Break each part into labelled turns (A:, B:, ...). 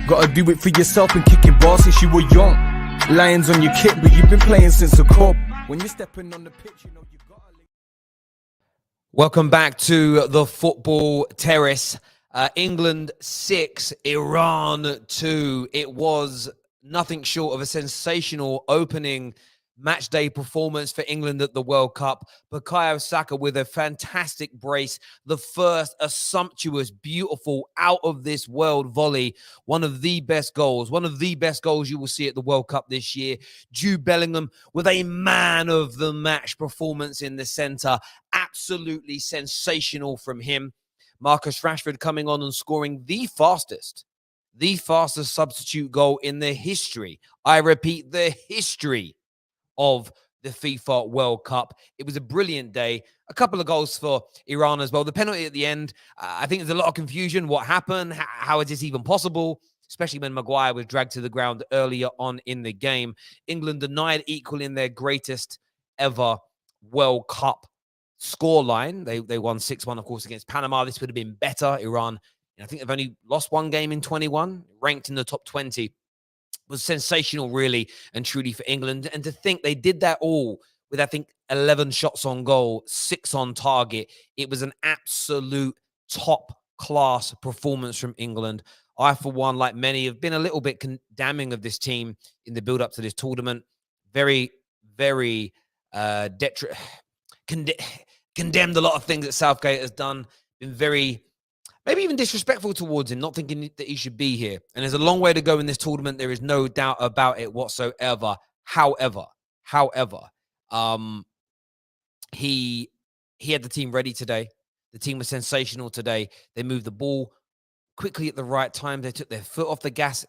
A: Gotta do it for yourself and kicking ball since you were young. Lions on your kit, but you've been playing since a cub. When you're stepping on the pitch, you know you gotta...
B: Welcome back to the Football Terrace. England 6, Iran 2. It was nothing short of a sensational opening match day performance for England at the World Cup. Saka with a fantastic brace. The first, a sumptuous, beautiful, out-of-this-world volley. One of the best goals you will see at the World Cup this year. Jude Bellingham with a man-of-the-match performance in the centre. Absolutely sensational from him. Marcus Rashford coming on and scoring the fastest substitute goal in the history. I repeat, the history of the FIFA World Cup. It was a brilliant day. A couple of goals for Iran as well. The penalty at the end, I think there's a lot of confusion. What happened? How is this even possible? Especially when Maguire was dragged to the ground earlier on in the game. England denied equaling their greatest ever World Cup scoreline. They won 6-1, of course, against Panama. This would have been better. Iran, I think they've only lost one game in 21, ranked in the top 20. Was sensational, really and truly, for England. And to think they did that all with, I think, 11 shots on goal, 6 on target. It was an absolute top-class performance from England. I, for one, like many, have been a little bit condemning of this team in the build-up to this tournament. Very, very condemned a lot of things that Southgate has done. Been very... maybe even disrespectful towards him, not thinking that he should be here. And there's a long way to go in this tournament. There is no doubt about it whatsoever. However, he had the team ready today. The team was sensational today. They moved the ball quickly at the right time. They took their foot off the gas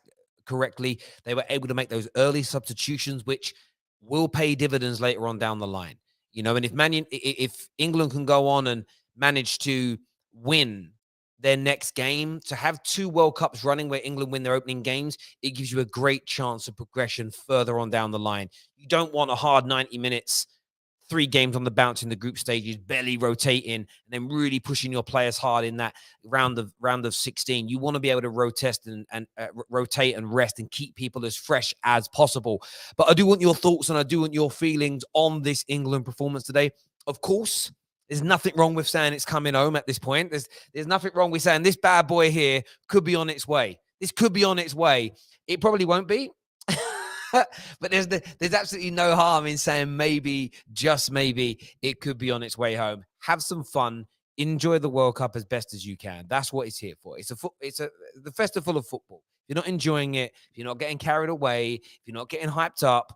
B: correctly. They were able to make those early substitutions, which will pay dividends later on down the line. And if England can go on and manage to win their next game, to have 2 World Cups running where England win their opening games, it gives you a great chance of progression further on down the line. You don't want a hard 90 minutes, 3 games on the bounce in the group stages, barely rotating, and then really pushing your players hard in that round of 16. You want to be able to rotate and rest and keep people as fresh as possible. But I do want your thoughts and I do want your feelings on this England performance today. Of course, there's nothing wrong with saying it's coming home at this point. There's nothing wrong with saying this bad boy here could be on its way. This could be on its way. It probably won't be. But there's absolutely no harm in saying maybe, just maybe, it could be on its way home. Have some fun. Enjoy the World Cup as best as you can. That's what it's here for. It's the festival of football. If you're not enjoying it, if you're not getting carried away, if you're not getting hyped up,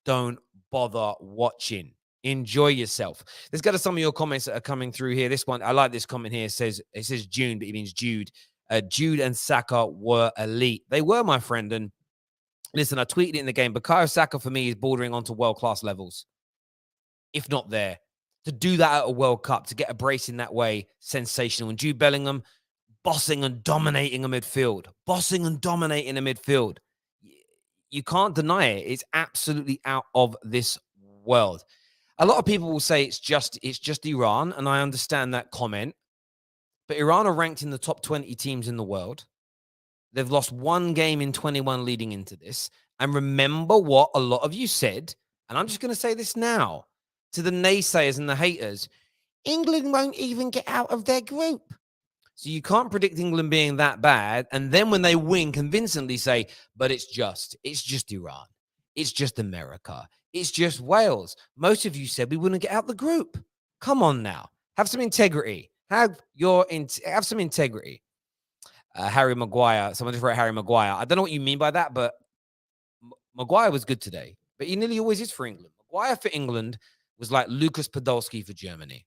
B: don't bother watching. Enjoy yourself. Let's go to some of your comments that are coming through here. This one, I like this comment here. It says June, but it means Jude. Jude and Saka were elite. They were, my friend. And listen, I tweeted it in the game. Saka, for me, is bordering onto world-class levels, if not there. To do that at a World Cup, to get a brace in that way, sensational. And Jude Bellingham, bossing and dominating a midfield. You can't deny it. It's absolutely out of this world. A lot of people will say it's just Iran, and I understand that comment. But Iran are ranked in the top 20 teams in the world. They've lost 1 game in 21 leading into this. And remember what a lot of you said, and I'm just going to say this now, to the naysayers and the haters, England won't even get out of their group. So you can't predict England being that bad, and then when they win, convincingly say, but it's just Iran. It's just America. It's just Wales. Most of you said we wouldn't get out the group. Come on now. Have some integrity. Have some integrity. Harry Maguire. Someone just wrote Harry Maguire. I don't know what you mean by that, but Maguire was good today. But he nearly always is for England. Maguire for England was like Lucas Podolski for Germany.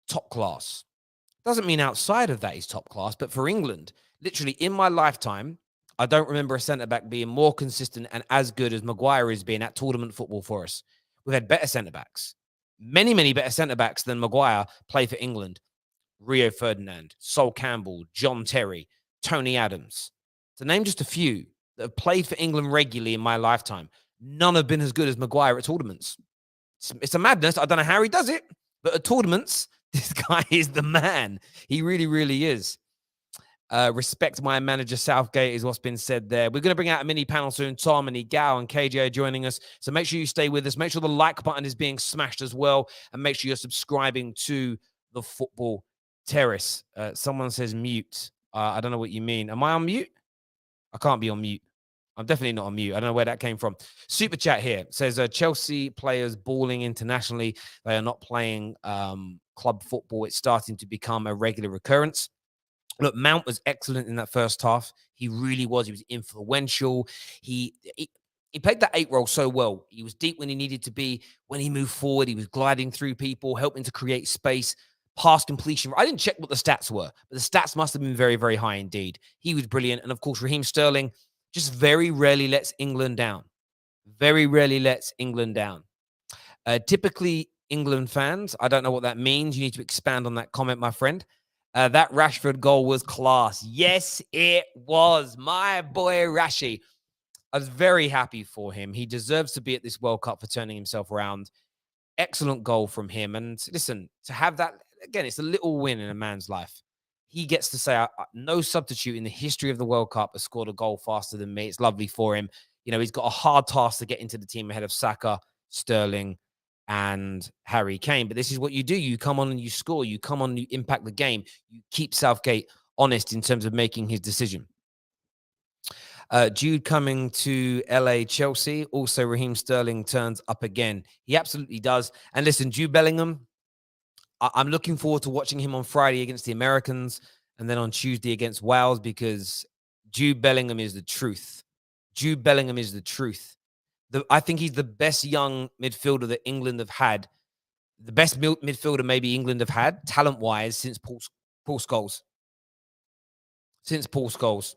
B: Top class. Doesn't mean outside of that he's top class, but for England, literally in my lifetime, I don't remember a centre-back being more consistent and as good as Maguire is being at tournament football for us. We've had better centre-backs. Many, many better centre-backs than Maguire play for England. Rio Ferdinand, Sol Campbell, John Terry, Tony Adams. To name just a few that have played for England regularly in my lifetime, none have been as good as Maguire at tournaments. It's a madness. I don't know how he does it, but at tournaments, this guy is the man. He really, really is. Respect my manager Southgate is what's been said there. We're going to bring out a mini panel soon. Tom and Igao and KJ are joining us. So make sure you stay with us. Make sure the like button is being smashed as well. And make sure you're subscribing to the Football Terrace. Someone says mute. I don't know what you mean. Am I on mute? I can't be on mute. I'm definitely not on mute. I don't know where that came from. Super chat here says Chelsea players balling internationally. They are not playing club football. It's starting to become a regular occurrence. Look, Mount was excellent in that first half. He really was. He was influential. He played that 8 role so well. He was deep when he needed to be. When he moved forward, he was gliding through people, helping to create space, pass completion. I didn't check what the stats were, but the stats must have been very, very high indeed. He was brilliant. And of course, Raheem Sterling just very rarely lets England down. Very rarely lets England down. Typically, England fans, I don't know what that means. You need to expand on that comment, my friend. That Rashford goal was class. Yes, it was. My boy Rashi. I was very happy for him. He deserves to be at this World Cup for turning himself around. Excellent goal from him. And listen, to have that, again, it's a little win in a man's life. He gets to say, no substitute in the history of the World Cup has scored a goal faster than me. It's lovely for him. You know, he's got a hard task to get into the team ahead of Saka, Sterling, and Harry Kane. But this is what you do. You come on and you score. You come on and you impact the game. You keep Southgate honest in terms of making his decision. Jude coming to LA Chelsea. Also, Raheem Sterling turns up again. He absolutely does. And listen, Jude Bellingham, I'm looking forward to watching him on Friday against the Americans and then on Tuesday against Wales, because Jude Bellingham is the truth. Jude Bellingham is the truth. I think he's the best young midfielder that England have had. The best midfielder maybe England have had, talent-wise, since Paul Scholes. Since Paul Scholes.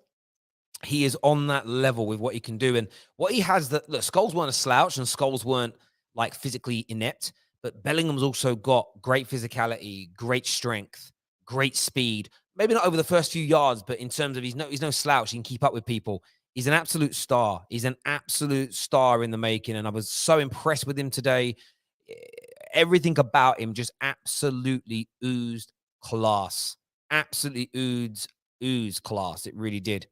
B: He is on that level with what he can do. And what he has, that look, Scholes weren't a slouch and Scholes weren't like physically inept, but Bellingham's also got great physicality, great strength, great speed. Maybe not over the first few yards, but in terms of he's no slouch. He can keep up with people. He's an absolute star. He's an absolute star in the making. And I was so impressed with him today. Everything about him just absolutely oozed class. Absolutely oozed class. It really did.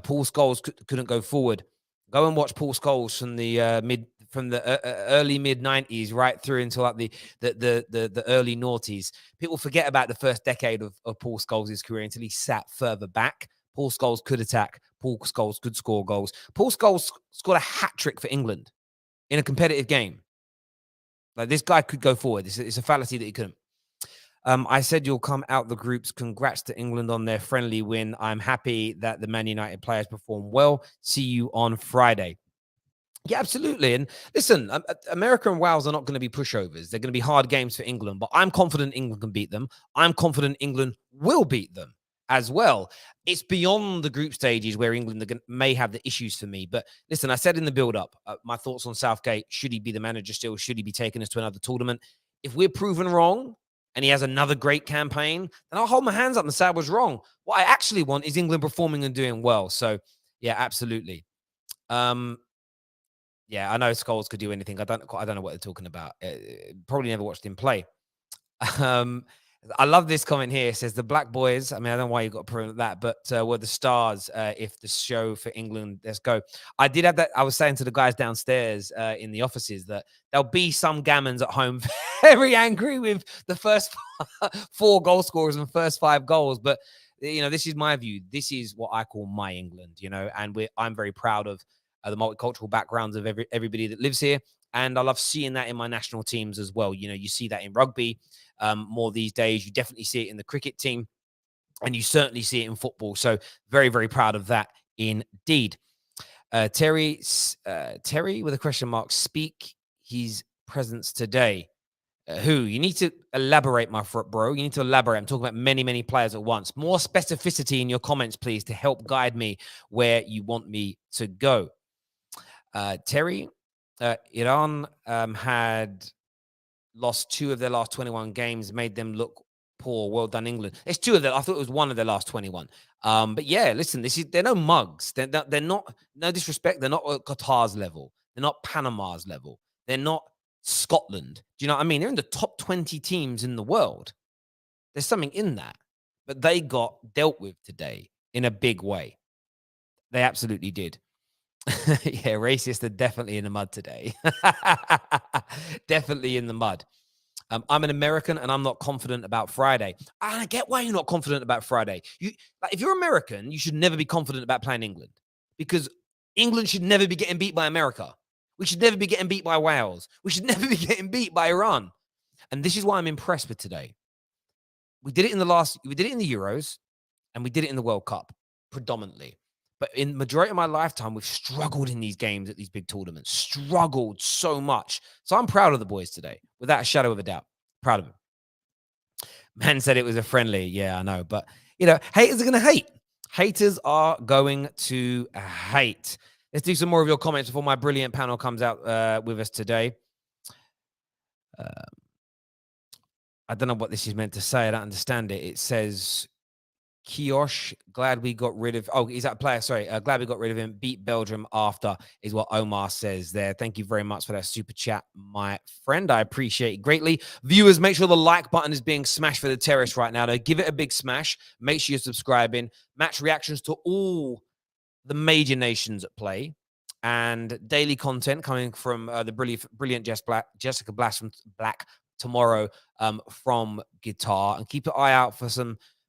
B: Paul Scholes couldn't go forward. Go and watch Paul Scholes from the early mid-90s right through until like the early noughties. People forget about the first decade of Paul Scholes' career until he sat further back. Paul Scholes could attack. Paul Scholes could score goals. Paul Scholes scored a hat trick for England in a competitive game. Like, this guy could go forward. It's a fallacy that he couldn't. I said you'll come out the groups. Congrats to England on their friendly win. I'm happy that the Man United players perform well. See you on Friday. Yeah, absolutely. And listen, America and Wales are not going to be pushovers. They're going to be hard games for England, but I'm confident England can beat them. I'm confident England will beat them as well. It's beyond the group stages where England may have the issues for me. But listen, I said in the build-up, my thoughts on Southgate. Should he be the manager still? Should he be taking us to another tournament? If we're proven wrong and he has another great campaign, then I'll hold my hands up and say I was wrong. What I actually want is England performing and doing well. So, yeah, absolutely. Yeah, I know Scholes could do anything. I don't know what they're talking about. Probably never watched him play. I love this comment here. It says the Black Boys, I mean, I don't know why you got to prove that, but were the stars if the show for England, let's go. I did have that. I was saying to the guys downstairs in the offices that there'll be some gammons at home very angry with the first 4 goal scorers and first 5 goals. But, you know, this is my view. This is what I call my England, you know, and I'm very proud of the multicultural backgrounds of everybody that lives here. And I love seeing that in my national teams as well. You know, you see that in rugby more these days. You definitely see it in the cricket team, and you certainly see it in football. So very, very proud of that indeed. Terry with a question mark, speak his presence today. Who? You need to elaborate, my bro. You need to elaborate. I'm talking about many, many players at once. More specificity in your comments, please, to help guide me where you want me to go. Terry, Iran had lost 2 of their last 21 games, made them look poor. Well done, England. It's 2 of them. I thought it was 1 of their last 21. But yeah, listen, they're no mugs. They're not, no disrespect. They're not at Qatar's level. They're not Panama's level. They're not Scotland. Do you know what I mean? They're in the top 20 teams in the world. There's something in that. But they got dealt with today. in a big way. They absolutely did. Yeah, racists are definitely in the mud today. Definitely in the mud. I'm an American and I'm not confident about Friday. I get why you're not confident about Friday. If you're American, you should never be confident about playing England, because England should never be getting beat by America. We should never be getting beat by Wales. We should never be getting beat by Iran. And this is why I'm impressed with today. We did it in the Euros, and we did it in the World Cup predominantly. But in majority of my lifetime, we've struggled in these games at these big tournaments, struggled so much. So I'm proud of the boys today, without a shadow of a doubt. Proud of them. Man said it was a friendly. Yeah, I know. But, haters are going to hate. Haters are going to hate. Let's do some more of your comments before my brilliant panel comes out with us today. I don't know what this is meant to say. I don't understand it. It says, Kiosh, glad we got rid of... Oh, he's that player. Sorry. Glad we got rid of him. Beat Belgium after is what Omar says there. Thank you very much for that super chat, my friend. I appreciate it greatly. Viewers, make sure the like button is being smashed for the terrorists right now. Give it a big smash. Make sure you're subscribing. Match reactions to all the major nations at play. And daily content coming from the brilliant Jessica Black tomorrow from Guitar. And keep an eye out for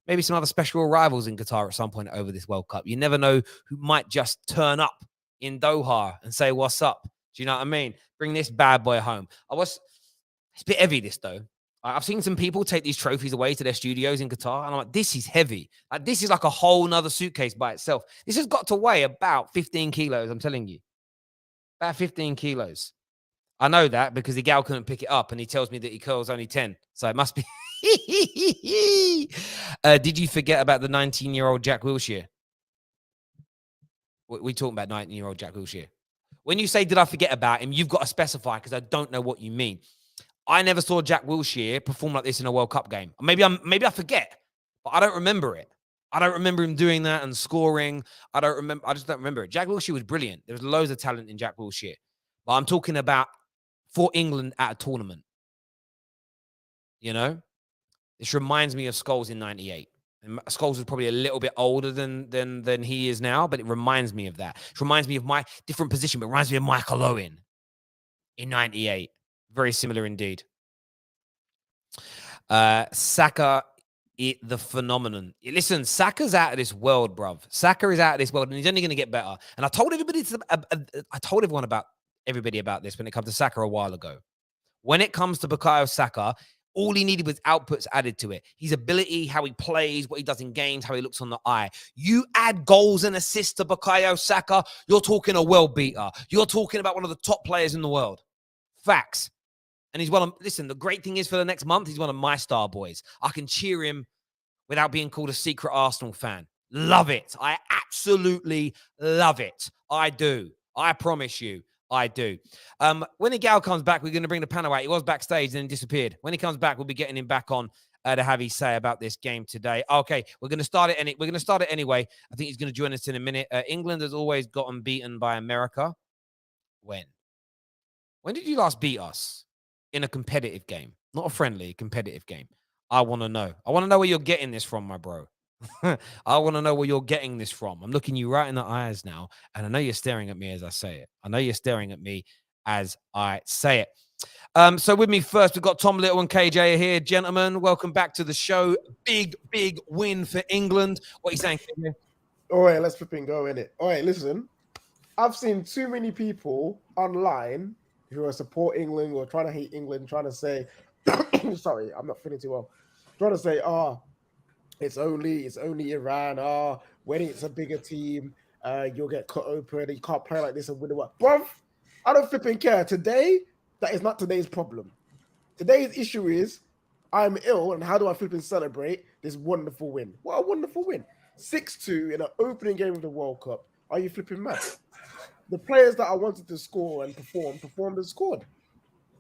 B: maybe some other special arrivals in Qatar at some point over this World Cup. You never know who might just turn up in Doha and say, what's up? Do you know what I mean? Bring this bad boy home. It's a bit heavy, this, though. I've seen some people take these trophies away to their studios in Qatar, and I'm like, this is heavy. This is like a whole nother suitcase by itself. This has got to weigh about 15 kilos, I'm telling you. About 15 kilos. I know that because the gal couldn't pick it up, and he tells me that he curls only 10. So it must be... Did you forget about the 19-year-old Jack Wilshere? We talking about 19-year-old Jack Wilshere. When you say, did I forget about him, you've got to specify, because I don't know what you mean. I never saw Jack Wilshere perform like this in a World Cup game. Maybe I forget, but I don't remember it. I don't remember him doing that and scoring. I just don't remember it. Jack Wilshere was brilliant. There was loads of talent in Jack Wilshere. But I'm talking about for England at a tournament. This reminds me of Scholes in 98. And Scholes was probably a little bit older than he is now, but it reminds me of that. It reminds me of my different position, but it reminds me of Michael Owen in 98. Very similar indeed. Saka, the phenomenon. Listen, Saka's out of this world, bruv. Saka is out of this world, and he's only going to get better. And I told everyone about this when it comes to Saka a while ago. When it comes to Bukayo Saka, all he needed was outputs added to it. His ability, how he plays, what he does in games, how he looks on the eye. You add goals and assists to Bukayo Saka, you're talking a world beater. You're talking about one of the top players in the world. Facts. And he's listen, the great thing is for the next month, he's one of my star boys. I can cheer him without being called a secret Arsenal fan. Love it. I absolutely love it. I do. I promise you. I do. When Igal comes back, we're going to bring the panel out. He was backstage and then disappeared. When he comes back, we'll be getting him back on to have his say about this game today. Okay, we're going to start it. We're going to start it anyway. I think he's going to join us in a minute. England has always gotten beaten by America. When? When did you last beat us in a competitive game? Not a friendly, competitive game. I want to know. I want to know where you're getting this from, my bro. I want to know where you're getting this from. I'm looking you right in the eyes now, and I know you're staring at me as I say it. So with me first, we've got Tom Little and KJ here. Gentlemen, welcome back to the show. Big win for England. What are you saying, KJ?
C: All right, let's flipping go in it. All right, listen. I've seen too many people online who are support England or trying to hate England, trying to say, sorry, I'm not feeling too well. Trying to say, it's only Iran. When it's a bigger team, you'll get cut open. You can't play like this and win the world. Bruv, I don't flipping care. Today, that is not today's problem. Today's issue is I'm ill, and how do I flipping celebrate this wonderful win? What a wonderful win. 6-2 in an opening game of the World Cup. Are you flipping mad? The players that I wanted to score and performed and scored.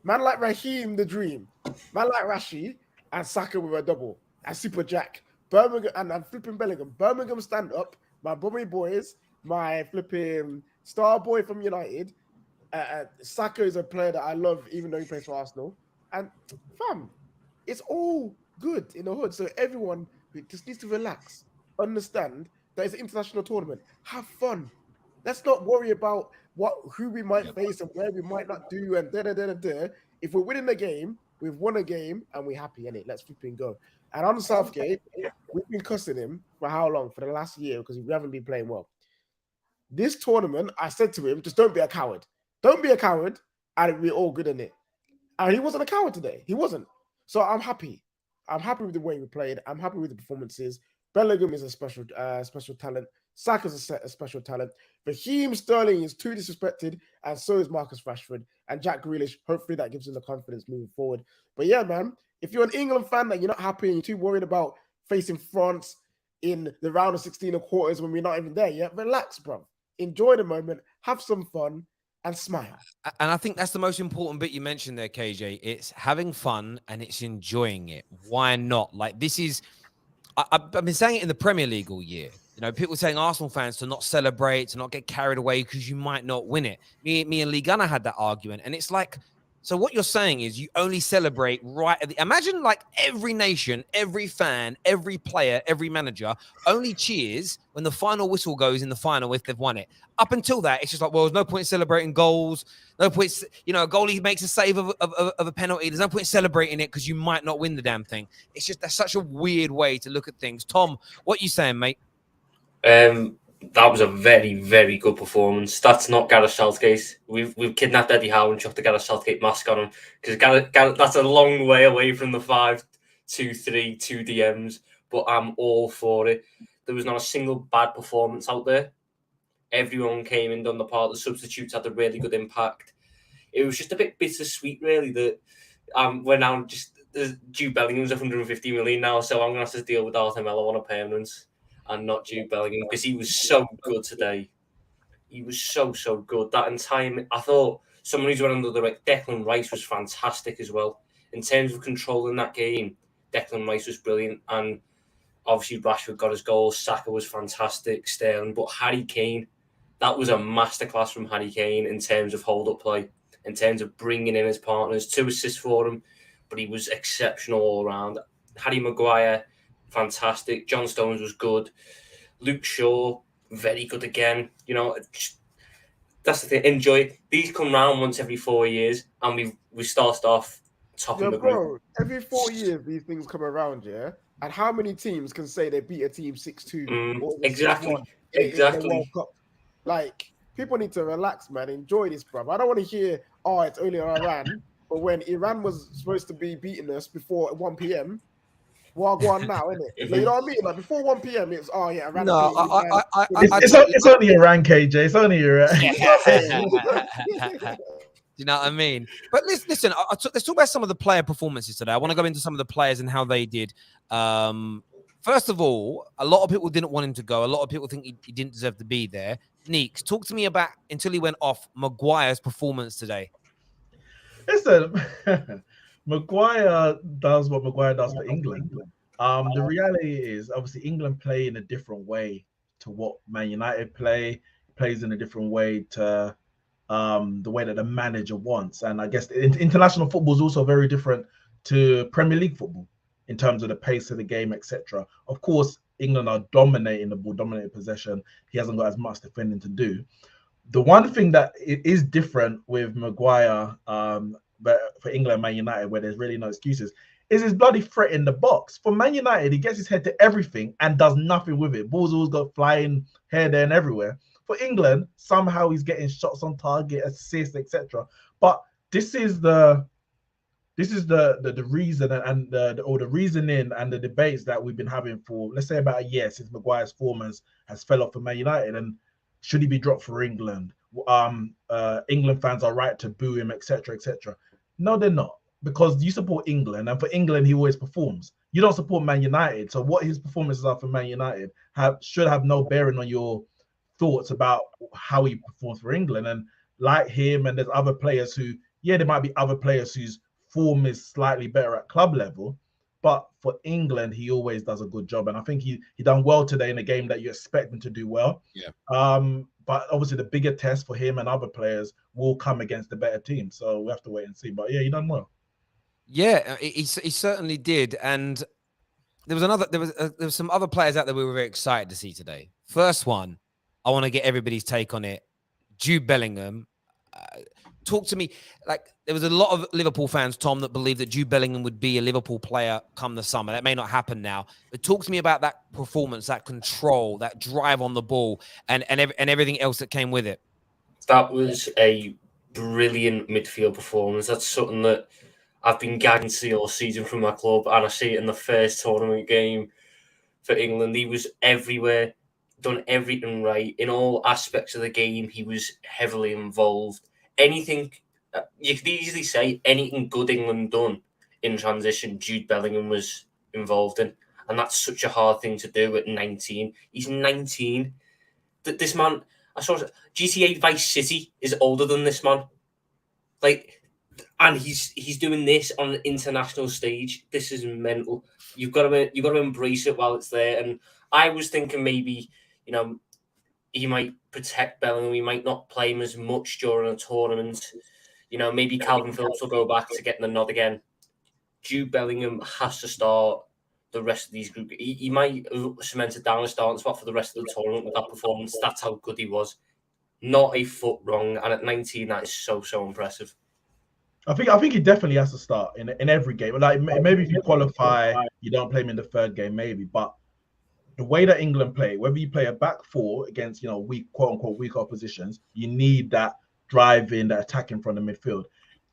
C: Man like Raheem, the dream. Man like Rashi and Saka with a double. And Super Jack. Birmingham and flipping Bellingham. Birmingham stand up. My Bromley boys. My flipping star boy from United. Saka is a player that I love, even though he plays for Arsenal. And fam, it's all good in the hood. So everyone just needs to relax, understand that it's an international tournament. Have fun. Let's not worry about who we might face and where we might not do and da. If we're winning the game, we've won a game and we're happy in it. Let's flipping go. And on Southgate, we've been cussing him for how long? For the last year because we haven't been playing well. This tournament, I said to him, just don't be a coward. Don't be a coward, and we're all good in it. And he wasn't a coward today. He wasn't. So I'm happy. I'm happy with the way we played. I'm happy with the performances. Bellingham is a special talent. Saka's a special talent. Raheem Sterling is too disrespected, and so is Marcus Rashford and Jack Grealish. Hopefully that gives him the confidence moving forward. But yeah, man, if you're an England fan that you're not happy and you're too worried about facing France in the round of 16 or quarters when we're not even there yet, relax, bro. Enjoy the moment, have some fun, and smile.
B: And I think that's the most important bit you mentioned there, KJ. It's having fun and it's enjoying it. Why not? Like, this is, I've been saying it in the Premier League all year. You know, people saying Arsenal fans to not celebrate, to not get carried away because you might not win it. Me and Lee Gunner had that argument. And it's like, so what you're saying is you only celebrate right at the, imagine like every nation, every fan, every player, every manager only cheers when the final whistle goes in the final if they've won it. Up until that, it's just like, well, there's no point in celebrating goals. No point, you know, a goalie makes a save of a penalty. There's no point in celebrating it because you might not win the damn thing. It's just, that's such a weird way to look at things. Tom, what are you saying, mate?
D: That was a very, very good performance. That's not Gareth Southgate. We've kidnapped Eddie Howe and chucked the Gareth Southgate mask on him because Gareth, that's a long way away from the 5-2-3 2 DMs. But I'm all for it. There was not a single bad performance out there. Everyone came in, done the part. The substitutes had a really good impact. It was just a bit bittersweet, really. That we're now just Jude Bellingham's 150 million now, so I'm gonna have to deal with Arthur Melo on a permanent. And not Jude Bellingham because he was so good today. He was so good. That entire, I thought someone who's went under the right, Declan Rice was fantastic as well. In terms of controlling that game, Declan Rice was brilliant. And obviously Rashford got his goal. Saka was fantastic, Sterling. But Harry Kane, that was a masterclass from Harry Kane in terms of hold-up play, in terms of bringing in his partners, 2 assists for him. But he was exceptional all around. Harry Maguire, fantastic. John Stones was good. Luke Shaw, very good again. You know, that's the thing. Enjoy it. These come round once every 4 years, and we started off top of the group.
C: Every 4 years, these things come around, yeah? And how many teams can say they beat a team 6-2?
D: Exactly.
C: In the World Cup? Like, people need to relax, man. Enjoy this, bro. I don't want to hear, oh, it's only Iran. But when Iran was supposed to be beating us before 1 p.m., well, go on now, isn't it? You know what I mean? Like before 1 p.m., it's Iran.
B: No,
E: it's only Iran, KJ. It's only Iran.
B: Do you know what I mean? But listen, let's talk about some of the player performances today. I want to go into some of the players and how they did. First of all, a lot of people didn't want him to go. A lot of people think he didn't deserve to be there. Neeks, talk to me about, until he went off, Maguire's performance today.
E: Listen, Maguire does what Maguire does for England. The reality is, obviously, England play in a different way to what Man United plays in a different way to the way that the manager wants. And I guess international football is also very different to Premier League football in terms of the pace of the game, etc. Of course, England are dominating the ball, dominating possession. He hasn't got as much defending to do. The one thing that is different with Maguire, but for England, Man United, where there's really no excuses, is his bloody threat in the box. For Man United, he gets his head to everything and does nothing with it. Balls always got flying here, there, and everywhere. For England, somehow he's getting shots on target, assists, etc. But this is the reason and the reasoning and the debates that we've been having for, let's say, about a year since Maguire's form has fell off for Man United. And should he be dropped for England? England fans are right to boo him, etc., etc. No, they're not, because you support England, and for England, he always performs. You don't support Man United, so what his performances are for Man United should have no bearing on your thoughts about how he performs for England. And like him, and there's other players who, yeah, there might be other players whose form is slightly better at club level, but for England, he always does a good job. And I think he done well today in a game that you expect him to do well.
B: Yeah.
E: But obviously the bigger test for him and other players will come against the better team. So we have to wait and see. But yeah, he done well.
B: Yeah, he certainly did. And there was some other players out there we were very excited to see today. First one, I want to get everybody's take on it. Jude Bellingham. Talk to me. Like, there was a lot of Liverpool fans, Tom, that believed that Jude Bellingham would be a Liverpool player come the summer. That may not happen now. But talk to me about that performance, that control, that drive on the ball, and everything else that came with it.
D: That was a brilliant midfield performance. That's something that I've been gagging to see all season from my club, and I see it in the first tournament game for England. He was everywhere, done everything right in all aspects of the game. He was heavily involved. Anything you could easily say, anything good England done in transition, Jude Bellingham was involved in, and that's such a hard thing to do at 19. He's 19. This man, I saw GTA Vice City is older than this man. Like, and he's doing this on an international stage. This is mental. You've got to embrace it while it's there. And I was thinking maybe, he might protect Bellingham. He might not play him as much during a tournament. Maybe Calvin Phillips will go back to getting the nod again. Jude Bellingham has to start the rest of these group. He might have cemented down a starting spot for the rest of the tournament with that performance. That's how good he was. Not a foot wrong. And at 19, that is so impressive.
E: I think he definitely has to start in every game. Like, maybe if you qualify, you don't play him in the third game, maybe. But the way that England play, whether you play a back four against weak, quote unquote, weak oppositions, you need that driving, that attacking from the midfield.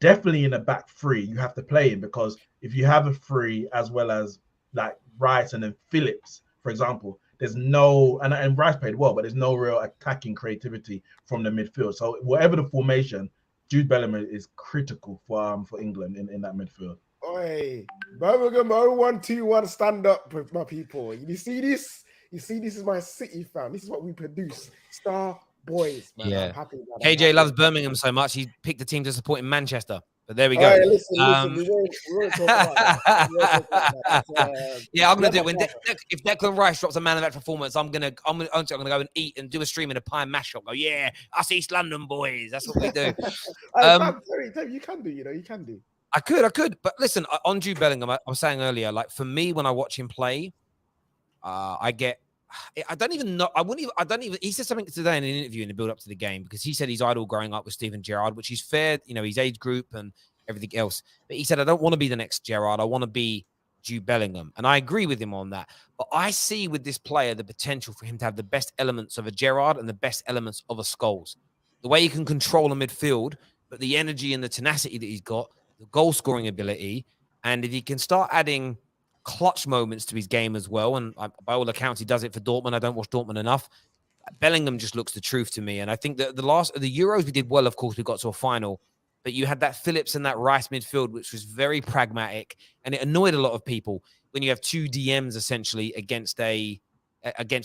E: Definitely in the back three, you have to play him, because if you have a three as well as like Rice and then Phillips, for example, there's no, and Rice played well, but there's no real attacking creativity from the midfield. So whatever the formation, Jude Bellingham is critical for England in that midfield.
C: Oi, Birmingham 0121, stand up with my people. You see this? This is my city, fam. This is what we produce. Star boys, man.
B: Yeah.
C: I'm happy about
B: KJ loves Birmingham so much, he picked the team to support in Manchester. But there we go.
C: Right, listen, we won't talk about that.
B: Yeah, I'm gonna do it. If Declan Rice drops a man of that performance, I'm gonna go and eat and do a stream in a pie and mash shop. Go, yeah, us East London boys. That's what we do.
C: Terry, you can do. You can do.
B: I could. But listen, on Jude Bellingham, I was saying earlier, like, for me, when I watch him play, I don't even know. He said something today in an interview in the build up to the game, because he said he's idol growing up with Steven Gerrard, which is fair, his age group and everything else. But he said, I don't want to be the next Gerrard. I want to be Jude Bellingham. And I agree with him on that. But I see with this player the potential for him to have the best elements of a Gerrard and the best elements of a Scholes. The way he can control a midfield, but the energy and the tenacity that he's got, the goal scoring ability, and if he can start adding clutch moments to his game as well, and by all accounts he does it for Dortmund. I don't watch Dortmund enough. Bellingham just looks the truth to me, and I think that the Euros we did well. Of course, we got to a final, but you had that Phillips and that Rice midfield, which was very pragmatic, and it annoyed a lot of people when you have two DMs essentially against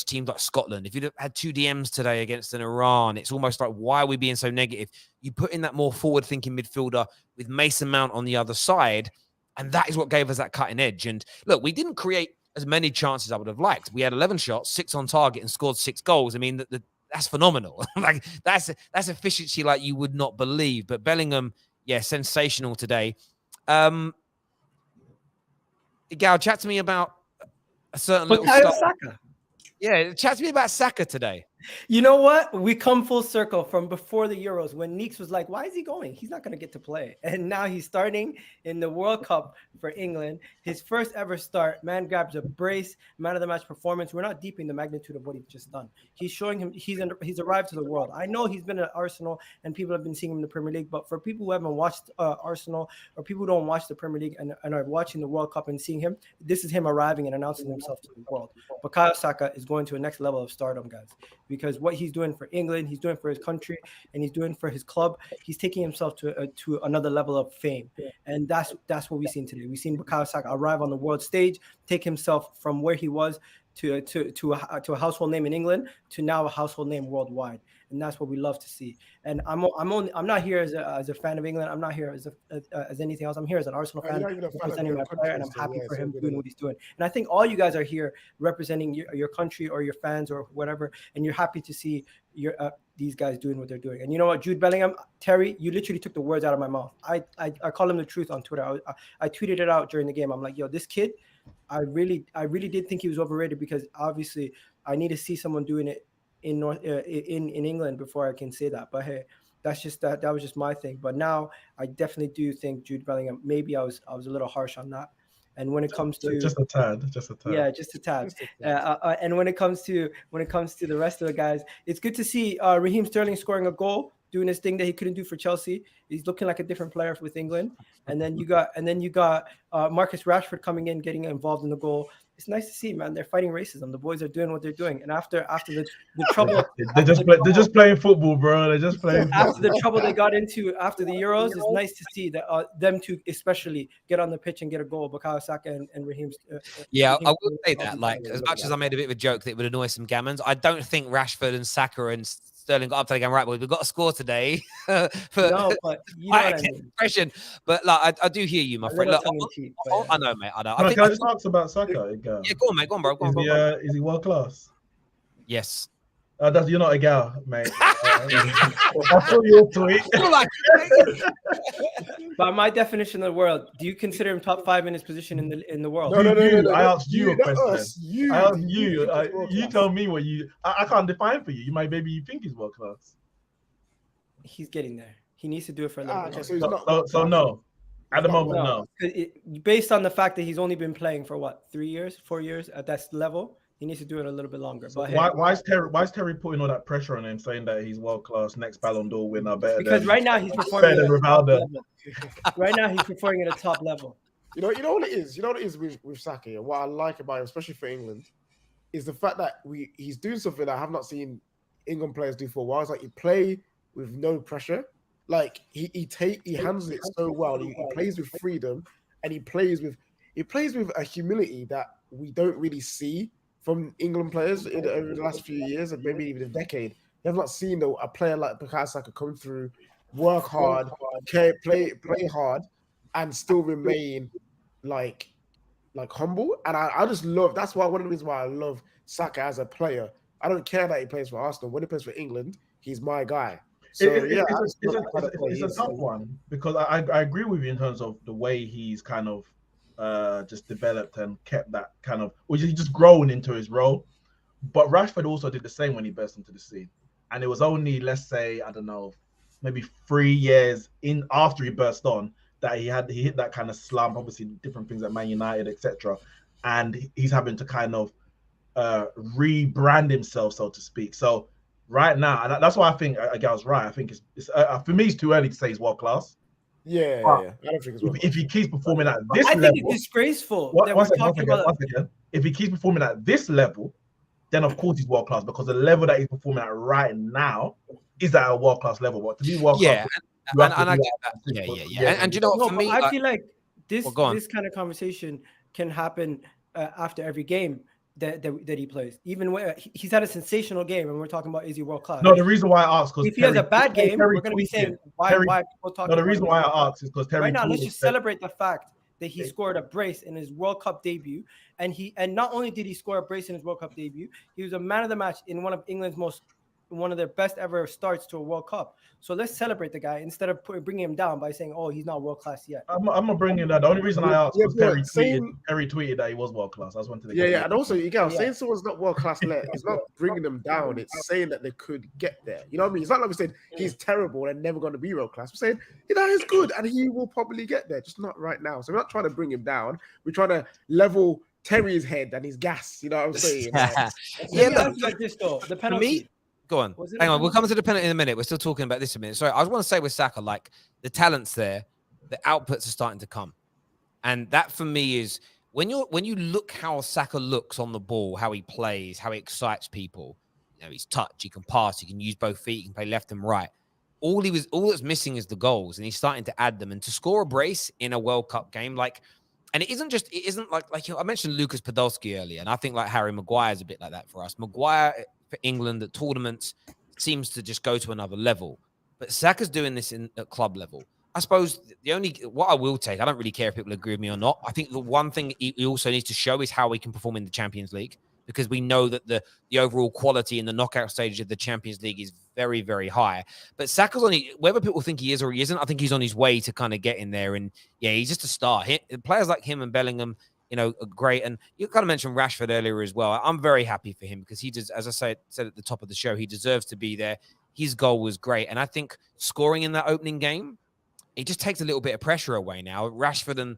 B: teams like Scotland. If you'd have had two DMs today against an Iran, it's almost like, why are we being so negative? You put in that more forward-thinking midfielder with Mason Mount on the other side, and that is what gave us that cutting edge. And look, we didn't create as many chances as I would have liked. We had 11 shots, 6 on target, and scored 6 goals. I mean, that's phenomenal. Like, that's efficiency like you would not believe. But Bellingham, yeah, sensational today. Gal, chat to me about a certain little
F: Saka.
B: Yeah, chat to me about Saka today.
F: You know what? We come full circle from before the Euros when Neeks was like, why is he going? He's not going to get to play. And now he's starting in the World Cup for England. His first ever start. Man grabs a brace, man of the match performance. We're not deeping the magnitude of what he's just done. He's showing him he's arrived to the world. I know he's been at Arsenal and people have been seeing him in the Premier League, but for people who haven't watched Arsenal, or people who don't watch the Premier League and are watching the World Cup and seeing him, this is him arriving and announcing himself to the world. Baka Saka is going to a next level of stardom, guys. Because what he's doing for England, he's doing for his country, and he's doing for his club. He's taking himself to another level of fame, and that's what we've seen today. We've seen Bukayo Saka arrive on the world stage, take himself from where he was to a household name in England to now a household name worldwide, and that's what we love to see. And I'm not here as a fan of England. I'm not here as anything else. I'm here as an Arsenal fan, representing my player, and I'm happy for him doing what he's doing. And I think all you guys are here representing your country or your fans or whatever, and you're happy to see these guys doing what they're doing. And you know what, Jude Bellingham, Terry, you literally took the words out of my mouth. I call him the truth on Twitter. I tweeted it out during the game. I'm like, yo, this kid I really did think he was overrated because obviously I need to see someone doing it in England before I can say that. But hey, that was just my thing. But now I definitely do think Jude Bellingham. Maybe I was a little harsh on that. And when it comes to
E: just a tad.
F: yeah, just a tad. And when it comes to the rest of the guys, it's good to see Raheem Sterling scoring a goal, doing his thing that he couldn't do for Chelsea. He's looking like a different player with England. And then you got Marcus Rashford coming in, getting involved in the goal. It's nice to see, man. They're fighting racism. The boys are doing what they're doing. And after the trouble,
E: they're just playing football, bro. They're just playing.
F: After the trouble they got into after the Euros, it's nice to see that them two especially get on the pitch and get a goal. Baka, Saka, and Raheem.
B: Yeah, I would say that. Like, as much as I made a bit of a joke that it would annoy some gammons, I don't think Rashford and Saka and Sterling got up to the game. Right, boys, we've got a score today.
F: No, but you know what I mean.
B: Expression. But like, I do hear you, my friend. Look, I know, mate. I know.
E: Can I just ask about Saka?
B: Yeah, go on, mate. Go on, bro. Go on.
E: Is he world class?
B: Yes.
E: You're not a gal, mate. I saw your tweet.
F: By my definition of the world, do you consider him top 5 in his position in the world?
E: No. I asked you a question. I asked you. You tell me what you. I can't define for you. Maybe you think he's world class.
F: He's getting there. He needs to do it for a little bit.
E: So no. At the moment, no.
F: Based on the fact that he's only been playing for what, 3 years, 4 years at that level, he needs to do it a little bit longer.
E: So
F: but
E: why is Terry putting all that pressure on him, saying that he's world class, next Ballon d'Or winner,
F: because right now he's performing
E: at Ronaldo.
F: Right now he's performing at a top level.
C: You know what it is. You know what it is with Saka. And what I like about him, especially for England, is the fact that he's doing something that I have not seen England players do for a while. It's like he play with no pressure. Like he handles it so well. He plays with freedom, and he plays with a humility that we don't really see from England players over the last few years, and maybe even a decade. You have not seen a player like Baka Saka come through, work hard, play hard, and still remain like humble. And I just love. That's why one of the reasons why I love Saka as a player. I don't care that he plays for Arsenal. When he plays for England, he's my guy. So
E: it's a tough one because I agree with you in terms of the way he's kind of just developed and kept that kind of, or he's just grown into his role. But Rashford also did the same when he burst into the scene, and it was only, let's say, I don't know, maybe 3 years in after he burst on that he hit that kind of slump. Obviously, different things at Man United, etc. And he's having to kind of rebrand himself, so to speak. So right now, and that's why I think Agal's right. I think it's for me, it's too early to say he's world class.
C: Yeah. I don't think it's
E: if he keeps performing at this level,
F: I think it's disgraceful.
E: Once again, if he keeps performing at this level, then of course he's world class, because the level that he's performing at right now is at a world class level. But to be world class,
B: and I get that. Yeah. And you know what, for me,
F: I feel like this kind of conversation can happen after every game that he plays. Even when he's had a sensational game, and we're talking about, is he world class?
E: No, the reason why I asked, because
F: if he has a bad game, we're going to be saying why people talking.
E: No, the reason why I asked is because Terry.
F: Right now, let's just celebrate the fact that he scored a brace in his World Cup debut, and not only did he score a brace in his World Cup debut, he was a man of the match in one of England's one of their best ever starts to a World Cup. So let's celebrate the guy instead of bringing him down by saying, "Oh, he's not world class yet."
E: I'm not bringing that. The only reason I asked was Terry tweeted that he was world class. I just wanted to
C: and also saying someone's not world class, it's not bringing them down. It's saying that they could get there. You know what I mean? It's not like we said he's terrible and never going to be world class. We're saying he's good and he will probably get there, just not right now. So we're not trying to bring him down. We're trying to level Terry's head and his gas. You know what I'm saying?
F: Like this though, the penalty.
B: Go on. Hang on. We'll come to the penalty in a minute. We're still talking about this in a minute. Sorry, I just want to say with Saka, like, the talent's there, the outputs are starting to come. And that for me is when you look how Saka looks on the ball, how he plays, how he excites people. You know, he's touch, he can pass, he can use both feet, he can play left and right. All that's missing is the goals, and he's starting to add them. And to score a brace in a World Cup game, like, and it isn't like I mentioned Lucas Podolski earlier, and I think like Harry Maguire is a bit like that for us. Maguire for England at tournaments seems to just go to another level, but Saka's doing this at club level. I suppose what I will take, I don't really care if people agree with me or not. I think the one thing he also needs to show is how he can perform in the Champions League, because we know that the overall quality in the knockout stage of the Champions League is very, very high. But Saka's whether people think he is or he isn't, I think he's on his way to kind of get in there. And yeah, he's just a star. Players like him and Bellingham great. And you kind of mentioned Rashford earlier as well. I'm very happy for him because he does, as I said at the top of the show, he deserves to be there. His goal was great. And I think scoring in that opening game, it just takes a little bit of pressure away now. Rashford and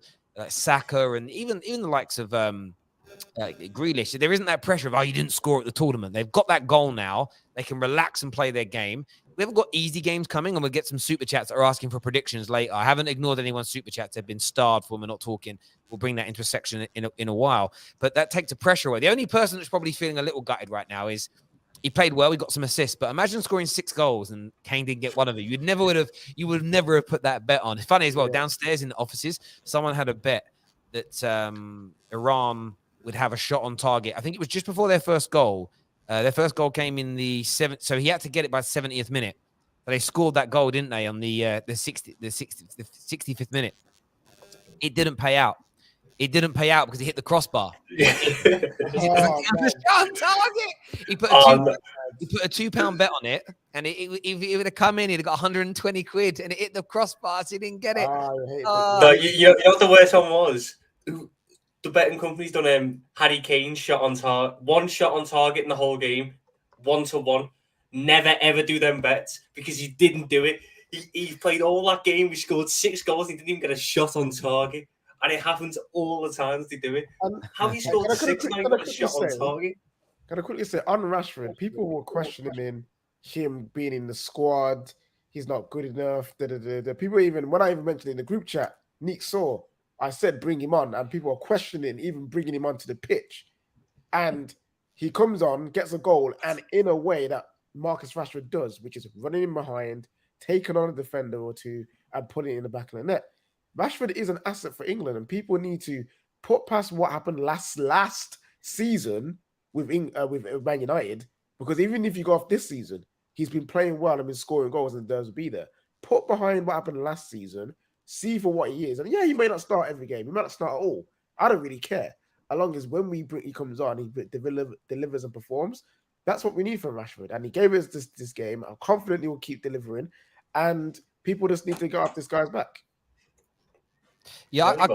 B: Saka and even the likes of Grealish, there isn't that pressure of, you didn't score at the tournament. They've got that goal now. They can relax and play their game. We haven't got easy games coming, and we'll get some super chats that are asking for predictions later. I haven't ignored anyone's super chats. They've been starved when we're not talking. We'll bring that into a section in a while. But that takes the pressure away. The only person that's probably feeling a little gutted right now is he played well. He got some assists. But imagine scoring 6 goals and Kane didn't get one of them. You would never have put that bet on. It's funny as well, downstairs in the offices, someone had a bet that Iran would have a shot on target. I think it was just before their first goal. Their first goal came in the 7th, so he had to get it by the 70th minute. But they scored that goal, didn't they, on the 65th minute? It didn't pay out. It didn't pay out because he hit the crossbar. He put a £2 bet on it, and if it would have come in, he'd have got 120 quid, and it hit the crossbar, so he didn't get it.
D: No, you know what the worst one was? The betting company's done Harry Kane shot on target, 1 shot on target in the whole game, 1-1. Never ever do them bets because he didn't do it. He played all that game. We scored 6 goals. He didn't even get a shot on target, and it happens all the times they do it. How he scored 6 and he got a shot on target?
C: Can I quickly say on Rashford? People were questioning him being in the squad. He's not good enough. People even when I even mentioned in the group chat, Nick saw. I said bring him on, and people are questioning even bringing him onto the pitch. And he comes on, gets a goal, and in a way that Marcus Rashford does, which is running in behind, taking on a defender or two, and putting it in the back of the net. Rashford is an asset for England, and people need to put past what happened last season with Man United, because even if you go off this season, he's been playing well and been scoring goals and deserves to be there. Put behind what happened last season. See for what he is. And he may not start every game. He might not start at all. I don't really care. As long as when he comes on, he delivers and performs. That's what we need from Rashford. And he gave us this game. I'm confident he will keep delivering. And people just need to go off this guy's back.
D: Yeah, I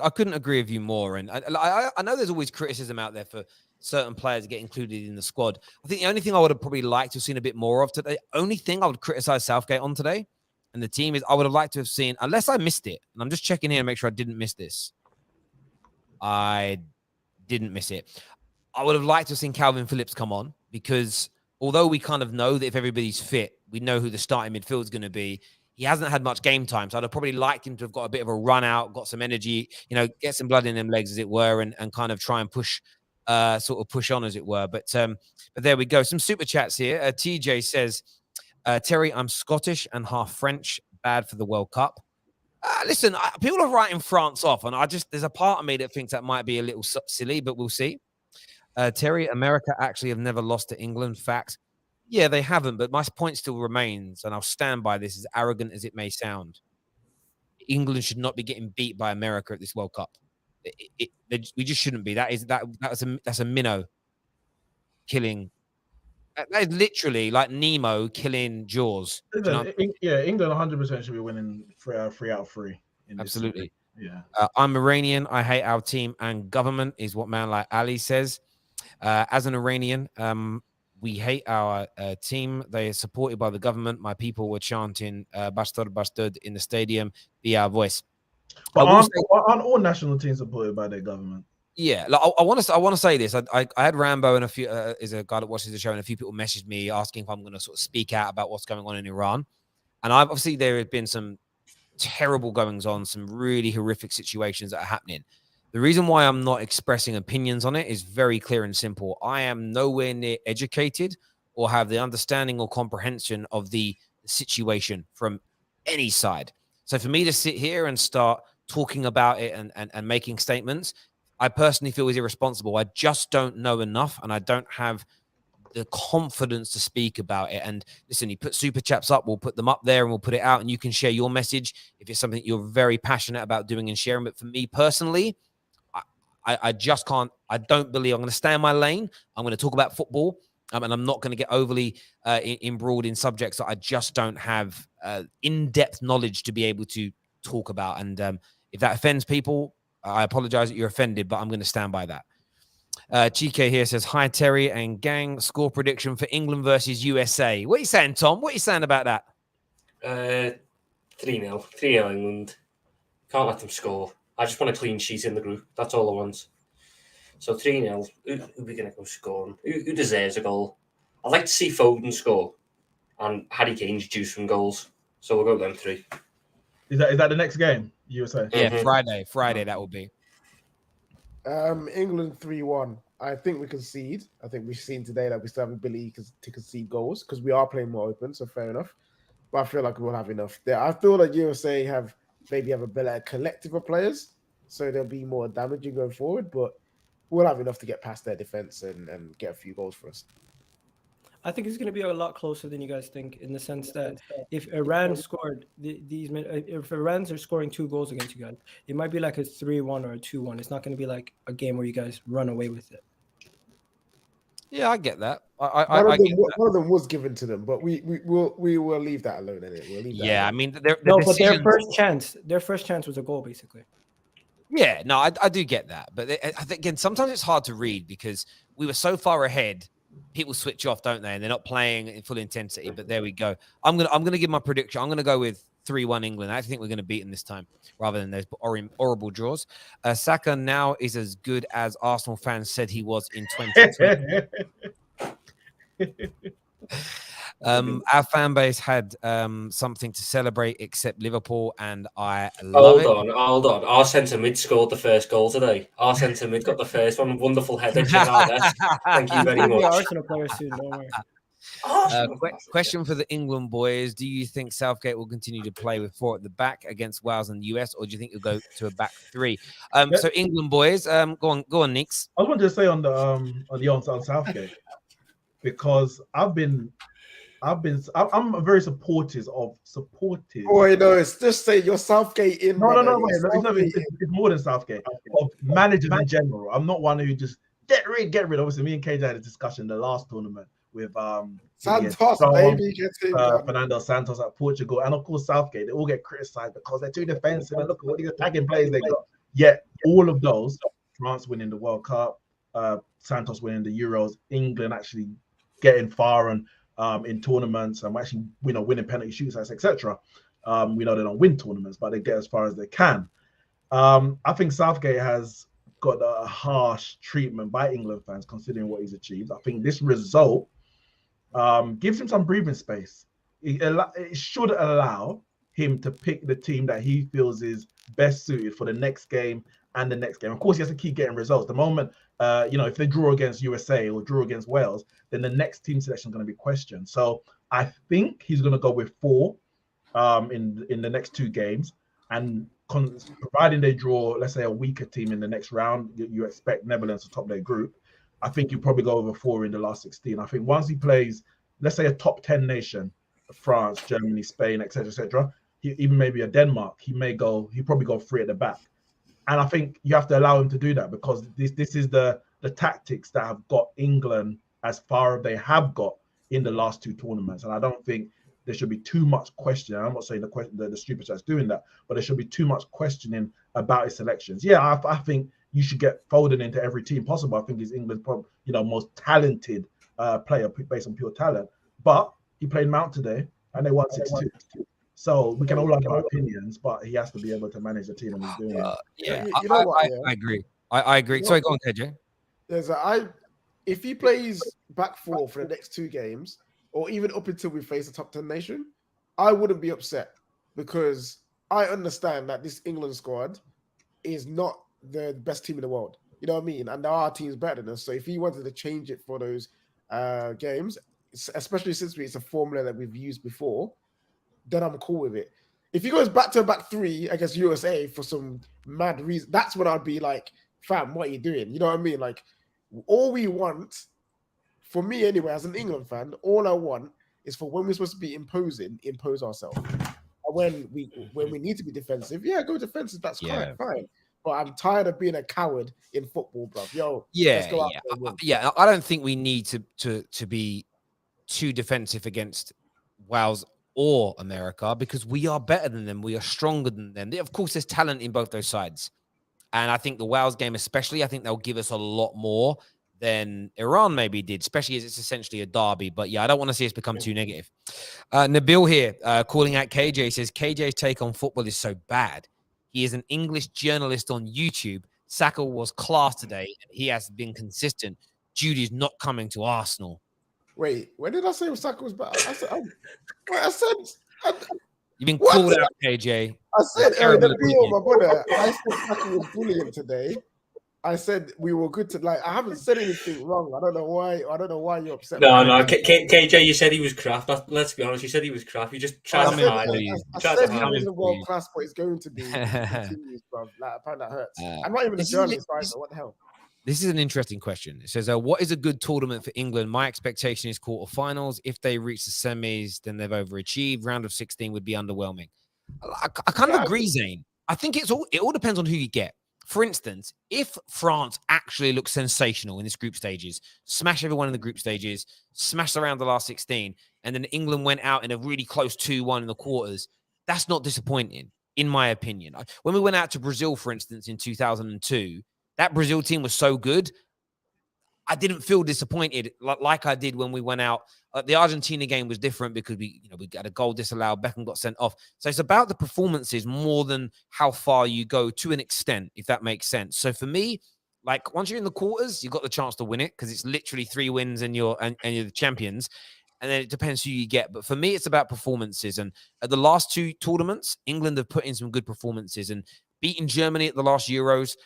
B: couldn't agree with you more. And I know there's always criticism out there for certain players get included in the squad. I think the only thing I would have probably liked to have seen a bit more of today, only thing I would criticize Southgate on today and the team is I would have liked to have seen, unless I missed it, and I'm just checking here to make sure I didn't miss this. I didn't miss it. I would have liked to have seen Calvin Phillips come on because although we kind of know that if everybody's fit, we know who the starting midfield is going to be. He hasn't had much game time, so I'd have probably liked him to have got a bit of a run out, got some energy, get some blood in them legs, as it were, and kind of try and push on, as it were. But there we go. Some super chats here. TJ says, Terry, I'm Scottish and half French. Bad for the World Cup. Listen, people are writing France off, and there's a part of me that thinks that might be a little silly, but we'll see. Terry, America actually have never lost to England. Fact. Yeah, they haven't, but my point still remains, and I'll stand by this, as arrogant as it may sound. England should not be getting beat by America at this World Cup. We just shouldn't be. That's a minnow killing. That is literally like Nemo killing Jaws.
E: England 100% should be winning 3 out of 3.
B: Absolutely.
E: Yeah.
B: I'm Iranian. I hate our team and government, is what man like Ali says. As an Iranian, we hate our team. They are supported by the government. My people were chanting Bastard, Bastard in the stadium. Be our voice.
E: But aren't all national teams supported by their government?
B: Yeah, like, I want to say this. I had Rambo and a few is a guy that watches the show, and a few people messaged me asking if I'm going to sort of speak out about what's going on in Iran. And obviously there have been some terrible goings on, some really horrific situations that are happening. The reason why I'm not expressing opinions on it is very clear and simple. I am nowhere near educated or have the understanding or comprehension of the situation from any side. So for me to sit here and start talking about it and making statements, I personally feel is irresponsible. I just don't know enough, and I don't have the confidence to speak about it. And listen, you put super chats up, we'll put them up there and we'll put it out, and you can share your message if it's something you're very passionate about doing and sharing. But for me personally, I just can't. I don't believe I'm going to stay in my lane. I'm going to talk about football, and I'm not going to get overly embroiled in subjects that I just don't have in-depth knowledge to be able to talk about. And If that offends people, I apologize that you're offended, but I'm going to stand by that. Chike here says, hi, Terry and gang. Score prediction for England versus USA. What are you saying, Tom? What are you saying about that?
D: 3-0. 3-0 England. Can't let them score. I just want a clean sheet in the group. That's all I want. So 3-0. Who are we going to go scoring? Who deserves a goal? I'd like to see Foden score and Harry Kane's juice from goals. So we'll go with them 3.
E: Is that the next game, USA?
B: Yeah, Friday that will be.
C: England 3-1. I think we concede. I think we've seen today that we still have the ability to concede goals because we are playing more open, so fair enough. But I feel like we'll have enough there. I feel like USA have a better collective of players, so they'll be more damaging going forward, but we'll have enough to get past their defense and get a few goals for us.
F: I think it's going to be a lot closer than you guys think, in the sense that if Iran scored if Iran's are scoring 2 goals against you guys, it might be like a 3-1 or a 2-1. It's not going to be like a game where you guys run away with it.
B: Yeah, I get that.
C: One of them was given to them, but we will leave that alone. We'll leave that alone.
B: I mean,
F: but their first chance was a goal, basically.
B: Yeah, no, I do get that, but I think again, sometimes it's hard to read because we were so far ahead. People switch off, don't they? And they're not playing in full intensity. But there we go. I'm gonna give my prediction. I'm gonna go with 3-1 England. I think we're gonna beat them this time rather than those horrible draws. Saka now is as good as Arsenal fans said he was in 2020. Our fan base had something to celebrate except Liverpool, and I love it.
D: Hold on. Our centre mid scored the first goal today. Our centre mid got the first one. Wonderful header. Thank you very much.
F: Arsenal players soon, don't worry.
B: Question for the England boys: do you think Southgate will continue to play with 4 at the back against Wales and the US, or do you think he'll go to a back 3? So England boys, go on, Nix.
E: I wanted to say on Southgate, because I'm very supportive.
C: Oh, no, it's just say you're Southgate in.
E: No, it's more than Southgate. Of managers in general. I'm not one who just get rid. Obviously, me and KJ had a discussion in the last tournament with
C: Santos,
E: Fernando Santos at Portugal, and of course Southgate. They all get criticized because they're too defensive and look at what these attacking players they got. Yet all of those, France winning the World Cup, Santos winning the Euros, England actually getting far and in tournaments and actually winning penalty shootouts, etc. We know they don't win tournaments, but they get as far as they can. I think Southgate has got a harsh treatment by England fans considering what he's achieved. I think this result gives him some breathing space. It should allow him to pick the team that he feels is best suited for the next game and the next game. Of course, he has to keep getting results. The moment, if they draw against USA or draw against Wales, then the next team selection is going to be questioned. So I think he's going to go with 4 in the next 2 games. And providing they draw, let's say, a weaker team in the next round, you expect Netherlands to top their group. I think you probably go over 4 in the last 16. I think once he plays, let's say, a top 10 nation, France, Germany, Spain, etc., even maybe a Denmark, he'll probably go 3 at the back. And I think you have to allow him to do that because this is the tactics that have got England as far as they have got in the last 2 tournaments. And I don't think there should be too much questioning. I'm not saying the stupid chat's doing that, but there should be too much questioning about his selections. Yeah, I think you should get folded into every team possible. I think he's England's most talented player based on pure talent. But he played Mount today and they won 6-2. So we can all have our opinions, but he has to be able to manage the team and he's doing it.
C: Yeah,
B: I agree. I agree. Sorry, go on, KJ.
C: If he plays back 4 for the next 2 games, or even up until we face a top 10 nation, I wouldn't be upset because I understand that this England squad is not the best team in the world. You know what I mean? And there are teams better than us. So if he wanted to change it for those games, especially since it's a formula that we've used before, then I'm cool with it. If he goes back to a back 3 against USA for some mad reason, that's when I'd be like, fam, what are you doing? You know what I mean? Like, all we want, for me anyway, as an England fan, all I want is for when we're supposed to be impose ourselves. And when we need to be defensive, go defensive. That's fine. But I'm tired of being a coward in football, bruv. Let's go out there and win.
B: I don't think we need to be too defensive against Wales or America because we are better than them. We are stronger than them. Of course, there's talent in both those sides. And I think the Wales game especially, I think they'll give us a lot more than Iran maybe did, especially as it's essentially a derby. But yeah, I don't want to see us become too negative. Nabil here calling out KJ says, KJ's take on football is so bad. He is an English journalist on YouTube. Saka was class today, and he has been consistent. Jude is not coming to Arsenal.
C: Wait, when did I say Saka was bad?
B: You've been called out, KJ.
C: I said,
B: Terrible
C: my brother, I said Saka was brilliant today. I said we were good to I haven't said anything wrong. I don't know why you're upset.
D: No. KJ, you said he was crap. Let's be honest. You said he was crap. You just tried to hide it.
C: I said he wasn't world class, but it's going to be. Continues, bro. Apparently that hurts. I'm not even a journalist, right? So what the hell?
B: This is an interesting question. It says, what is a good tournament for England? My expectation is quarterfinals. If they reach the semis, then they've overachieved. Round of 16 would be underwhelming. I kind of agree, Zane. I think it all depends on who you get. For instance, if France actually looks sensational in this group stages, smash everyone in the group stages, smash around the last 16, and then England went out in a really close 2-1 in the quarters, that's not disappointing, in my opinion. When we went out to Brazil, for instance, in 2002, that Brazil team was so good, I didn't feel disappointed like I did when we went out. The Argentina game was different because we got a goal disallowed. Beckham got sent off. So it's about the performances more than how far you go to an extent, if that makes sense. So for me, like once you're in the quarters, you've got the chance to win it because it's literally 3 wins and you're the champions. And then it depends who you get. But for me, it's about performances. And at the last 2 tournaments, England have put in some good performances and beating Germany at the last Euros,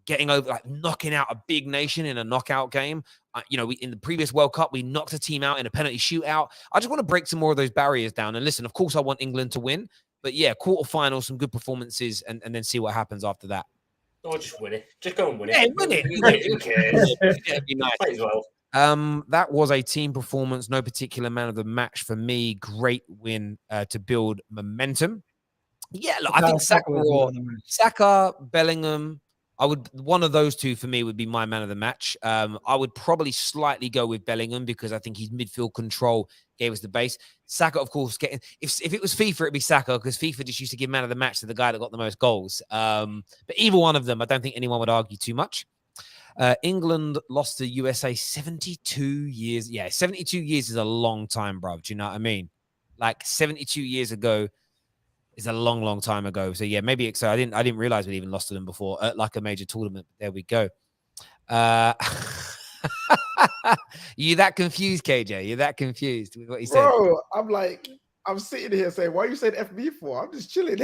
B: getting over, knocking out a big nation in a knockout game. In the previous World Cup, we knocked a team out in a penalty shootout. I just want to break some more of those barriers down. And listen, of course, I want England to win. But yeah, quarterfinals, some good performances, and then see what happens after that.
D: Oh, just win it. Just go and win it.
B: Yeah, win it.
D: Who cares?
B: It'd be nice.
D: Might as well.
B: That was a team performance. No particular man of the match for me. Great win to build momentum. Yeah, look, I think Saka, Bellingham. One of those 2 for me would be my man of the match. I would probably slightly go with Bellingham because I think his midfield control gave us the base. Saka, of course, if it was FIFA, it'd be Saka because FIFA just used to give man of the match to the guy that got the most goals. But either one of them, I don't think anyone would argue too much. England lost to USA 72 years. Yeah, 72 years is a long time, bro. Do you know what I mean? Like 72 years ago is a long, long time ago. So yeah, maybe I didn't realize we'd even lost to them before at like a major tournament. There we go. You that confused, KJ? You're that confused with what he said?
C: Bro, I'm sitting here saying, why you saying FB for? I'm just chilling.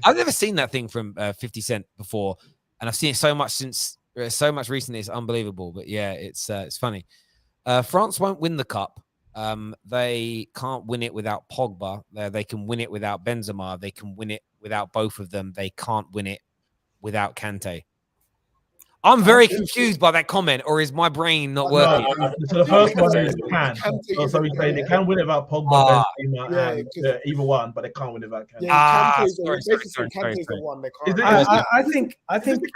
B: I've never seen that thing from 50 Cent before, and I've seen it so much recently. It's unbelievable. But yeah, it's funny. France won't win the cup. They can't win it without Pogba. They can win it without Benzema. They can win it without both of them. They can't win it without Kante. I'm very confused by that comment, or is my brain not working?
E: So the first one is can. So we say they can win it without Pogba, Benzema, and either one, but they can't win it without Kante.
C: Kante's the one they can't.
F: I think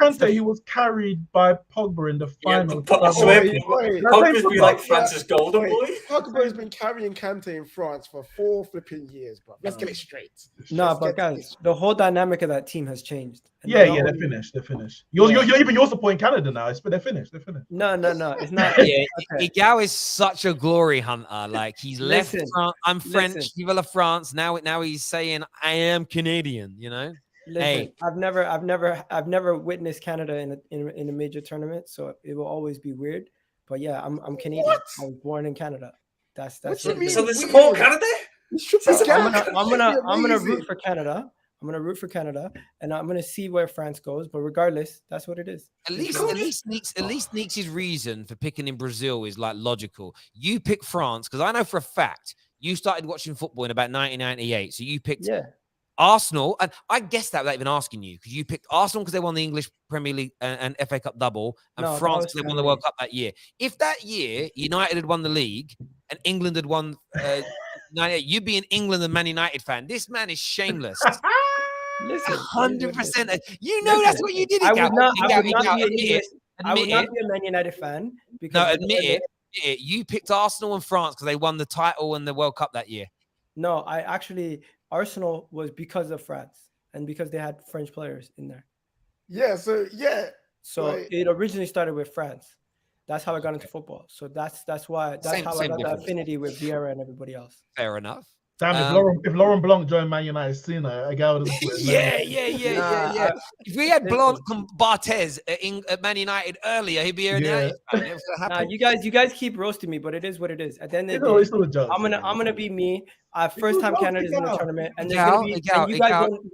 E: Kante, he was carried by Pogba in the final.
D: Pogba's been like Francis Golden Boy.
C: Pogba's been carrying Kante in France for 4 flipping years, bro. Let's get it straight.
F: No, but guys, the whole dynamic of that team has changed.
E: Yeah, they're finished. You're supporting Canada now, but they're finished.
F: No, it's not.
B: Yeah, Igao is such a glory hunter. Like he's left France. I'm French, Vive la France. Now he's saying I am Canadian. You know.
F: Listen, hey, I've never witnessed Canada in a major tournament, so it will always be weird. But yeah, I'm Canadian.
C: What?
F: I was born in Canada. That's
D: what you mean. So they support Canada.
F: I'm gonna root for Canada. I'm going to root for Canada, and I'm going to see where France goes. But regardless, that's what it is.
B: At least Neeks' reason for picking in Brazil is like logical. You pick France because I know for a fact you started watching football in about 1998. So you picked Arsenal, and I guessed that without even asking you because you picked Arsenal because they won the English Premier League and FA Cup double, and France because they won the World Cup that year. If that year United had won the league and England had won 98, you'd be an England and Man United fan. This man is shameless.
F: Listen,
B: 100%. You know that's what you did.
F: I would not be a Man United fan.
B: No, admit it. it. You picked Arsenal and France because they won the title and the World Cup that year.
F: No, Arsenal was because of France and because they had French players in there.
C: Yeah, so
F: So it originally started with France. That's how I got into football. So that's why I got the affinity with Vieira and everybody else.
B: Fair enough.
E: Damn, if Laurent Blanc joined Man United sooner, I got
B: yeah. If we had Blanc and Barthez at Man United earlier, he'd be here now.
F: You guys keep roasting me, but it is what it is. At the end of the day, I'm gonna be me. First time Canada's in the tournament, and there's gonna be. You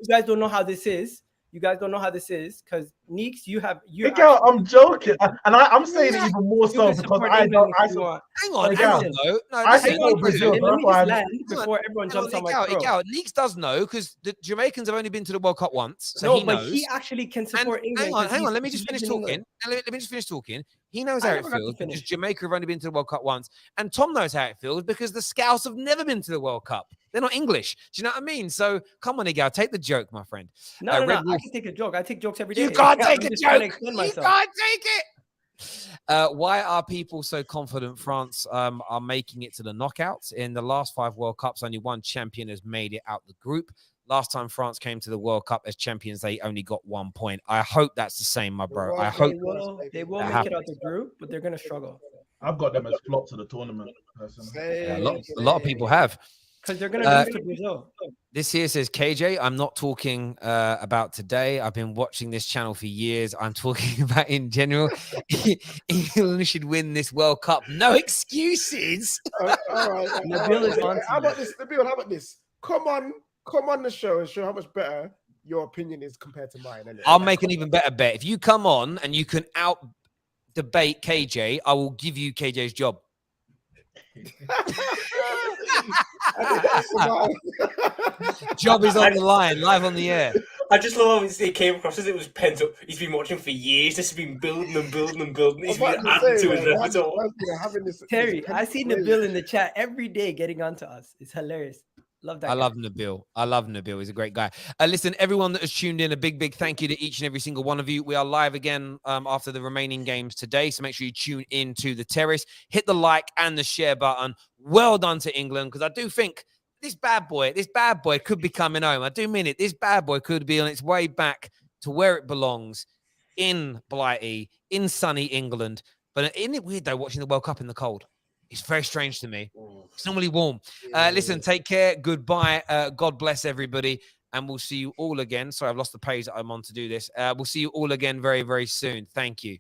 F: guys don't know how this is. You guys don't know how this is because Neeks,
E: I'm joking, and I'm saying it even more so because I don't.
B: Hang on, though. No,
E: I support Brazil.
F: Before everyone jumps on my throat.
B: Neeks does know because the Jamaicans have only been to the World Cup once, so he knows.
F: But he actually can support England.
B: Hang on. Let me just finish talking. He knows how it feels because Jamaica have only been to the World Cup once, and Tom knows how it feels because the Scouts have never been to the World Cup. They're not English. Do you know what I mean? So come on, Igao, take the joke, my friend.
F: No. I can take a joke. I take jokes every day.
B: You can't take a joke. You can't take it. Why are people so confident France are making it to the knockouts? In the last 5 World Cups, only one champion has made it out the group. Last time France came to the World Cup as champions, they only got 1 point. I hope that's the same, my bro. I hope
F: they will make it out the group, but they're going to struggle.
E: I've got them as flops of the tournament.
B: Yeah, a lot of people have.
F: Because they're going to lose to Brazil.
B: This here says, KJ, I'm not talking about today. I've been watching this channel for years. I'm talking about in general. England should win this World Cup. No excuses.
C: All right.
F: Nabil is on.
C: How about this? Nabil, how about this? Come on the show and show how much better your opinion is compared to mine. Anyway.
B: I'll make an even better bet. If you come on and you can out debate KJ, I will give you KJ's job. Job is on the line, live on the air.
D: I just love how it came across as it was pent up. He's been watching for years. This has been building and building and building. He's been adding to his repertoire.
F: Terry, I see Nabil in the chat every day getting onto us. It's hilarious. Love that.
B: I love Nabil. He's a great guy. Listen, everyone that has tuned in, a big thank you to each and every single one of you. We are live again after the remaining games today, so make sure you tune in to the Terrace. Hit the like and the share button. Well done to England, because I do think this bad boy could be coming home. I do mean it. This bad boy could be on its way back to where it belongs, in Blighty, in sunny England. But isn't it weird, though, watching the World Cup in the cold? It's very strange to me. It's normally warm. Listen, take care. Goodbye. God bless everybody. And we'll see you all again. Sorry, I've lost the page that I'm on to do this. We'll see you all again very, very soon. Thank you.